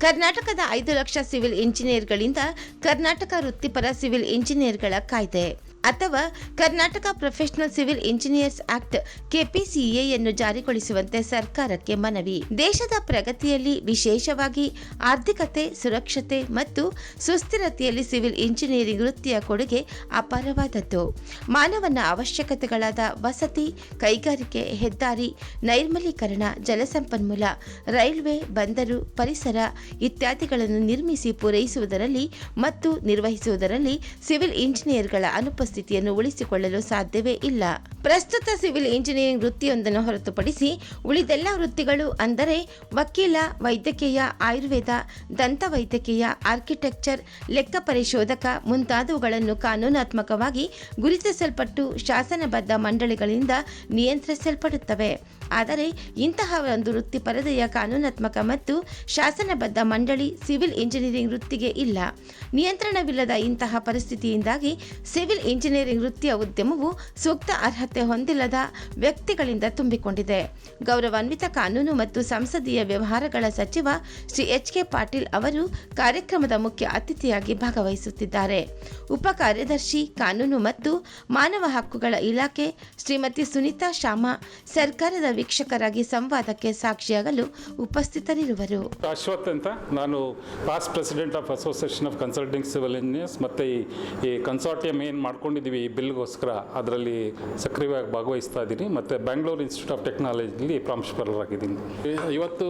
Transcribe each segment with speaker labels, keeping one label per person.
Speaker 1: ಕರ್ನಾಟಕದ 5 ಲಕ್ಷ ಸಿವಿಲ್ ಇಂಜಿನಿಯರ್ಗಳಿಂದ ಕರ್ನಾಟಕ ವೃತ್ತಿಪರ ಸಿವಿಲ್ ಇಂಜಿನಿಯರ್ಗಳ ಕಾಯ್ದೆ ಅಥವಾ Karnataka professional civil engineers act ಕೆಪಿಸಿಎಯನ್ನು ಜಾರಿಗೊಳಿಸುವಂತೆ ಸರ್ಕಾರಕ್ಕೆ ಮನವಿ. ದೇಶದ ಪ್ರಗತಿಯಲ್ಲಿ ವಿಶೇಷವಾಗಿ ಆರ್ಥಿಕತೆ, ಸುರಕ್ಷತೆ ಮತ್ತು ಸುಸ್ಥಿರತೆಯಲ್ಲಿ ಸಿವಿಲ್ ಇಂಜಿನಿಯರಿಂಗ್ ವೃತ್ತಿಯ ಕೊಡುಗೆ ಅಪಾರವಾದದ್ದು. ಮಾನವನ ಅವಶ್ಯಕತೆಗಳಾದ ವಸತಿ, ಕೈಗಾರಿಕೆ, ಹೆದ್ದಾರಿ, ನೈರ್ಮಲೀಕರಣ, ಜಲಸಂಪನ್ಮೂಲ, ರೈಲ್ವೆ, ಬಂದರು, ಪರಿಸರ ಇತ್ಯಾದಿಗಳನ್ನು ನಿರ್ಮಿಸಿ ಪೂರೈಸುವುದರಲ್ಲಿ ಮತ್ತು ನಿರ್ವಹಿಸುವುದರಲ್ಲಿ ಸಿವಿಲ್ ಇಂಜಿನಿಯರ್ಗಳ ಅನುಪಸ್ಥಿತಿಯನ್ನು ಉಳಿಸಿಕೊಳ್ಳಲು ಸಾಧ್ಯವೇ ಇಲ್ಲ. ಪ್ರಸ್ತುತ ಸಿವಿಲ್ ಇಂಜಿನಿಯರಿಂಗ್ ವೃತ್ತಿಯೊಂದನ್ನು ಹೊರತುಪಡಿಸಿ ಉಳಿದೆಲ್ಲ ವೃತ್ತಿಗಳು ಅಂದರೆ ವಕೀಲ, ವೈದ್ಯಕೀಯ, ಆಯುರ್ವೇದ, ದಂತವೈದ್ಯಕೀಯ, ಆರ್ಕಿಟೆಕ್ಚರ್, ಲೆಕ್ಕ ಪರಿಶೋಧಕ ಮುಂತಾದವುಗಳನ್ನು ಕಾನೂನಾತ್ಮಕವಾಗಿ ಗುರುತಿಸಲ್ಪಟ್ಟು ಶಾಸನಬದ್ಧ ಮಂಡಳಿಗಳಿಂದ ನಿಯಂತ್ರಿಸಲ್ಪಡುತ್ತವೆ. ಆದರೆ ಇಂತಹ ಒಂದು ವೃತ್ತಿಪರತೆಯ ಕಾನೂನಾತ್ಮಕ ಮತ್ತು ಶಾಸನಬದ್ಧ ಮಂಡಳಿ ಸಿವಿಲ್ ಇಂಜಿನಿಯರಿಂಗ್ ವೃತ್ತಿಗೆ ಇಲ್ಲ. ನಿಯಂತ್ರಣವಿಲ್ಲದ ಇಂತಹ ಪರಿಸ್ಥಿತಿಯಿಂದಾಗಿ ಸಿವಿಲ್ ಇಂಜಿನಿಯರಿಂಗ್ ವೃತ್ತಿಯ ಉದ್ಯಮವು ಸೂಕ್ತ ಅರ್ಹತೆ ಹೊಂದಿಲ್ಲದ ವ್ಯಕ್ತಿಗಳಿಂದ ತುಂಬಿಕೊಂಡಿದೆ. ಗೌರವಾನ್ವಿತ ಕಾನೂನು ಮತ್ತು ಸಂಸದೀಯ ವ್ಯವಹಾರಗಳ ಸಚಿವ ಶ್ರೀ ಎಚ್.ಕೆ. ಪಾಟೀಲ್ ಅವರು ಕಾರ್ಯಕ್ರಮದ ಮುಖ್ಯ ಅತಿಥಿಯಾಗಿ ಭಾಗವಹಿಸುತ್ತಿದ್ದಾರೆ. ಉಪ ಕಾರ್ಯದರ್ಶಿ ಕಾನೂನು ಮತ್ತು ಮಾನವ ಹಕ್ಕುಗಳ ಇಲಾಖೆ ಶ್ರೀಮತಿ ಸುನೀತಾ ಶಾಮಾ ಸರ್ಕಾರದ ವೀಕ್ಷಕರಾಗಿ ಸಂವಾದಕ್ಕೆ ಸಾಕ್ಷಿಯಾಗಲು ಉಪಸ್ಥಿತರಿರುವರು.
Speaker 2: ಅಶ್ವಥ್ ಅಂತ, ನಾನು past president of association of consulting civil engineers. ಮತ್ತು ಈ ಕನ್ಸಾರ್ಟಿಯಂ ಏನು ಮಾಡ್ಕೊಂಡಿದ್ದೀವಿ ಈ ಬಿಲ್ಗೋಸ್ಕರ ಅದರಲ್ಲಿ ಸಕ್ರಿಯವಾಗಿ ಭಾಗವಹಿಸ್ತಾ ಇದ್ದೀನಿ. ಮತ್ತು ಬ್ಯಾಂಗ್ಳೂರು ಇನ್ಸ್ಟಿಟ್ಯೂಟ್ ಆಫ್ ಟೆಕ್ನಾಲಜಿಲಿ ಪ್ರಾಂಶುಪಾಲರಾಗಿದ್ದೀನಿ. ಇವತ್ತು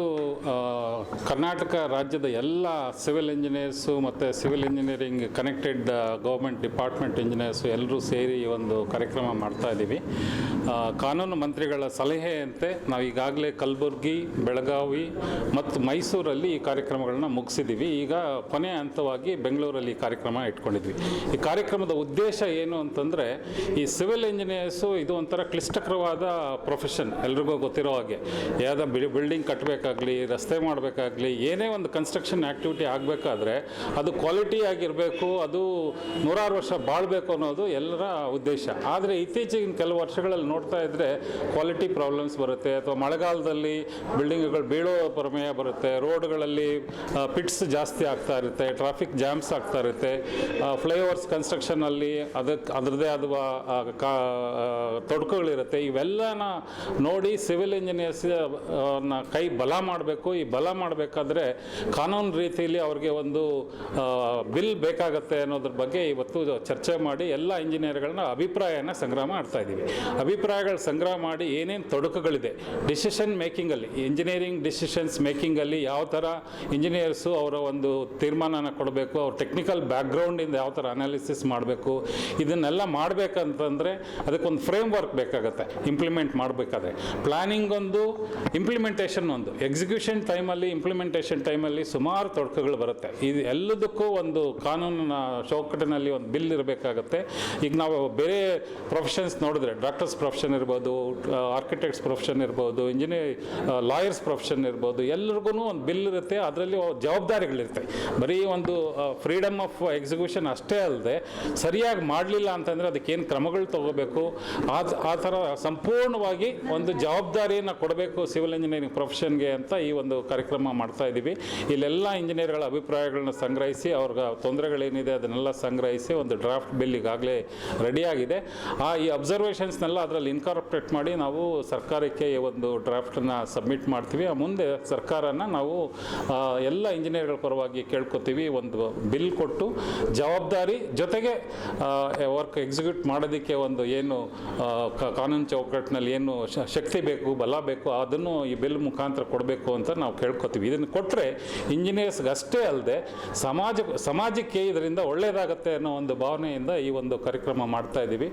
Speaker 2: ಕರ್ನಾಟಕ ರಾಜ್ಯದ ಎಲ್ಲ ಸಿವಿಲ್ ಇಂಜಿನಿಯರ್ಸು ಮತ್ತು civil engineering connected government department engineers ಎಲ್ಲರೂ ಸೇರಿ ಒಂದು ಕಾರ್ಯಕ್ರಮ ಮಾಡ್ತಾ ಇದ್ದೀವಿ. ಕಾನೂನು ಮಂತ್ರಿಗಳ ಸಲಹೆಯಂತೆ ನಾವು ಈಗಾಗಲೇ ಕಲಬುರಗಿ, ಬೆಳಗಾವಿ ಮತ್ತು ಮೈಸೂರಲ್ಲಿ ಈ ಕಾರ್ಯಕ್ರಮಗಳನ್ನ ಮುಗಿಸಿದ್ದೀವಿ. ಈಗ ಕೊನೆಯ ಹಂತವಾಗಿ ಬೆಂಗಳೂರಲ್ಲಿ ಈ ಕಾರ್ಯಕ್ರಮ ಇಟ್ಕೊಂಡಿದ್ವಿ. ಈ ಕಾರ್ಯಕ್ರಮದ ಉದ್ದೇಶ ಏನು ಅಂತಂದರೆ, ಈ ಸಿವಿಲ್ ಇಂಜಿನಿಯರ್ಸು ಇದು ಒಂಥರ ಕ್ಲಿಷ್ಟಕರವಾದ ಪ್ರೊಫೆಷನ್. ಎಲ್ರಿಗೂ ಗೊತ್ತಿರೋ ಹಾಗೆ, ಯಾವುದೋ ಬಿಲ್ಡಿಂಗ್ ಕಟ್ಟಬೇಕಾಗಲಿ, ರಸ್ತೆ ಮಾಡಬೇಕಾಗಲಿ, ಏನೇ ಒಂದು ಕನ್ಸ್ಟ್ರಕ್ಷನ್ ಆ್ಯಕ್ಟಿವಿಟಿ ಆಗಬೇಕಾದ್ರೆ ಅದು ಕ್ವಾಲಿಟಿ ಆಗಿರಬೇಕು, ಅದು 100 ವರ್ಷ ಬಾಳಬೇಕು ಅನ್ನೋದು ಎಲ್ಲರ ಉದ್ದೇಶ. ಆದರೆ ಇತ್ತೀಚಿನ ಕೆಲವು ವರ್ಷಗಳಲ್ಲಿ ನೋಡ್ತಾ ಇದ್ದರೆ ಕ್ವಾಲಿಟಿ ಪ್ರಾಬ್ಲಮ್ಸ್ ಬರುತ್ತೆ, ಅಥವಾ ಮಳೆಗಾಲದಲ್ಲಿ ಬಿಲ್ಡಿಂಗ್ಗಳು ಬೀಳೋ ಪ್ರಮೇಯ ಬರುತ್ತೆ, ರೋಡ್ಗಳಲ್ಲಿ ಪಿಟ್ಸ್ ಜಾಸ್ತಿ ಆಗ್ತಾ ಇರುತ್ತೆ, ಟ್ರಾಫಿಕ್ ಜಾಮ್ಸ್ ಆಗ್ತಾ ಇರುತ್ತೆ, ಫ್ಲೈಓವರ್ಸ್ ಕನ್ಸ್ಟ್ರಕ್ಷನಲ್ಲಿ ಅದರದ್ದೇ ಆದ ತೊಡಕುಗಳಿರುತ್ತೆ. ಇವೆಲ್ಲನ ನೋಡಿ ಸಿವಿಲ್ ಇಂಜಿನಿಯರ್ಸ್ನ ಕೈ ಬಲ ಮಾಡಬೇಕು. ಈ ಬಲ ಮಾಡಬೇಕಾದ್ರೆ ಕಾನೂನು ರೀತಿಯಲ್ಲಿ ಅವ್ರಿಗೆ ಒಂದು ಬಿಲ್ ಬೇಕಾಗತ್ತೆ ಅನ್ನೋದ್ರ ಬಗ್ಗೆ ಇವತ್ತು ಚರ್ಚೆ ಮಾಡಿ ಎಲ್ಲ ಇಂಜಿನಿಯರ್ಗಳನ್ನ ಅಭಿಪ್ರಾಯನ ಸಂಗ್ರಹ ಮಾಡ್ತಾ ಇದ್ದೀವಿ. ಅಭಿಪ್ರಾಯಗಳು ಸಂಗ್ರಹ ಮಾಡಿ ಏನೇನು ತೊಡಕುಗಳಿದೆ ಡಿಸಿಷನ್ ಮೇಕಿಂಗಲ್ಲಿ, ಇಂಜಿನಿಯರಿಂಗ್ ಡಿಸಿಷನ್ಸ್ ಮೇಕಿಂಗಲ್ಲಿ ಯಾವ ಥರ ಇಂಜಿನಿಯರ್ಸು ಅವರ ಒಂದು ತೀರ್ಮಾನನ ಕೊಡಬೇಕು, ಅವ್ರ ಟೆಕ್ನಿಕಲ್ ಬ್ಯಾಕ್ಗ್ರೌಂಡಿಂದ ಯಾವ ಥರ ಅನಾಲಿಸಿಸ್ ಮಾಡಬೇಕು, ಇದನ್ನೆಲ್ಲ ಮಾಡಬೇಕಂತಂದರೆ ಅದಕ್ಕೊಂದು ಫ್ರೇಮ್ ವರ್ಕ್ ಬೇಕಾಗುತ್ತೆ. ಇಂಪ್ಲಿಮೆಂಟ್ ಮಾಡಬೇಕಾದ್ರೆ ಪ್ಲ್ಯಾನಿಂಗ್ ಒಂದು, ಇಂಪ್ಲಿಮೆಂಟೇಷನ್ ಒಂದು, ಎಕ್ಸಿಕ್ಯೂಷನ್ ಟೈಮಲ್ಲಿ, ಇಂಪ್ಲಿಮೆಂಟೇಷನ್ ಟೈಮಲ್ಲಿ ಸುಮಾರು ತೊಡಕುಗಳು ಬರುತ್ತೆ. ಇದು ಎಲ್ಲದಕ್ಕೂ ಒಂದು ಕಾನೂನಿನ ಚೌಕಟ್ಟಿನಲ್ಲಿ ಒಂದು ಬಿಲ್ ಇರಬೇಕಾಗತ್ತೆ. ಈಗ ನಾವು ಬೇರೆ ಪ್ರೊಫೆಷನ್ಸ್ ನೋಡಿದ್ರೆ, ಡಾಕ್ಟರ್ಸ್ ಪ್ರೊಫೆಷನ್ ಇರ್ಬೋದು, ಆರ್ಕಿಟೆಕ್ಟ್ಸ್ ಪ್ರೊಫೆಷನ್ ಇರ್ಬೋದು, ಲಾಯರ್ಸ್ ಪ್ರೊಫೆಷನ್ ಇರ್ಬೋದು, ಎಲ್ಲರಿಗೂ ಒಂದು ಬಿಲ್ ಇರುತ್ತೆ. ಅದರಲ್ಲಿ ಜವಾಬ್ದಾರಿಗಳಿರ್ತವೆ. ಬರೀ ಒಂದು ಫ್ರೀಡಮ್ ಆಫ್ ಎಕ್ಸಿಕ್ಯೂಷನ್ ಅಷ್ಟೇ ಅಲ್ಲದೆ, ಸರಿಯಾಗಿ ಮಾಡಲಿಲ್ಲ ಅಂತಂದರೆ ಅದಕ್ಕೇನು ಕ್ರಮಗಳು ತಗೋಬೇಕು, ಆ ಥರ ಸಂಪೂರ್ಣವಾಗಿ ಒಂದು ಜವಾಬ್ದಾರಿಯನ್ನು ಕೊಡಬೇಕು ಸಿವಿಲ್ ಇಂಜಿನಿಯರಿಂಗ್ ಪ್ರೊಫೆಷನ್ಗೆ ಅಂತ ಈ ಒಂದು ಕಾರ್ಯಕ್ರಮ ಮಾಡ್ತಾ ಇದ್ದೀವಿ. ಇಲ್ಲೆಲ್ಲ ಇಂಜಿನಿಯರ್ಗಳ ಅಭಿಪ್ರಾಯಗಳನ್ನ ಸಂಗ್ರಹಿಸಿ, ಅವ್ರಿಗೆ ತೊಂದರೆಗಳೇನಿದೆ ಅದನ್ನೆಲ್ಲ ಸಂಗ್ರಹಿಸಿ ಒಂದು ಡ್ರಾಫ್ಟ್ ಬಿಲ್ ಈಗಾಗಲೇ ರೆಡಿಯಾಗಿದೆ. ಈ ಅಬ್ಸರ್ವೇಷನ್ಸ್ನೆಲ್ಲ ಅದರಲ್ಲಿ ಇನ್ಕಾರ್ಪೊರೇಟ್ ಮಾಡಿ ನಾವು ಸರ್ಕಾರಕ್ಕೆ ಒಂದು ಡ್ರಾಫ್ಟನ್ನು ಸಬ್ಮಿಟ್ ಮಾಡ್ತೀವಿ. ಮುಂದೆ ಸರ್ಕಾರನ ನಾವು ಎಲ್ಲ ಇಂಜಿನಿಯರ್ಗಳ ಪರವಾಗಿ ಕೇಳ್ಕೊತೀವಿ, ಒಂದು ಬಿಲ್ ಕೊಟ್ಟು ಜವಾಬ್ದಾರಿ ಜೊತೆಗೆ ವರ್ಕ್ ಎಕ್ಸಿಕ್ಯೂಟ್ ಮಾಡೋದಕ್ಕೆ ಒಂದು ಏನು ಕಾನೂನು ಚೌಕಟ್ಟಿನಲ್ಲಿ ಏನು ಶಕ್ತಿ ಬೇಕು, ಬಲ ಬೇಕು, ಅದನ್ನು ಈ ಬಿಲ್ ಮುಖಾಂತರ ಕೊಡಬೇಕು ಅಂತ ನಾವು ಕೇಳ್ಕೊತೀವಿ. ಇದನ್ನು ಕೊಟ್ಟರೆ ಇಂಜಿನಿಯರ್ಸ್ಗೆ ಅಷ್ಟೇ ಅಲ್ಲದೆ ಸಮಾಜಕ್ಕೆ ಇದರಿಂದ ಒಳ್ಳೆಯದಾಗತ್ತೆ ಅನ್ನೋ ಒಂದು ಭಾವನೆಯಿಂದ ಈ ಒಂದು ಕಾರ್ಯಕ್ರಮ ಮಾಡ್ತಾ ಇದ್ದೀವಿ.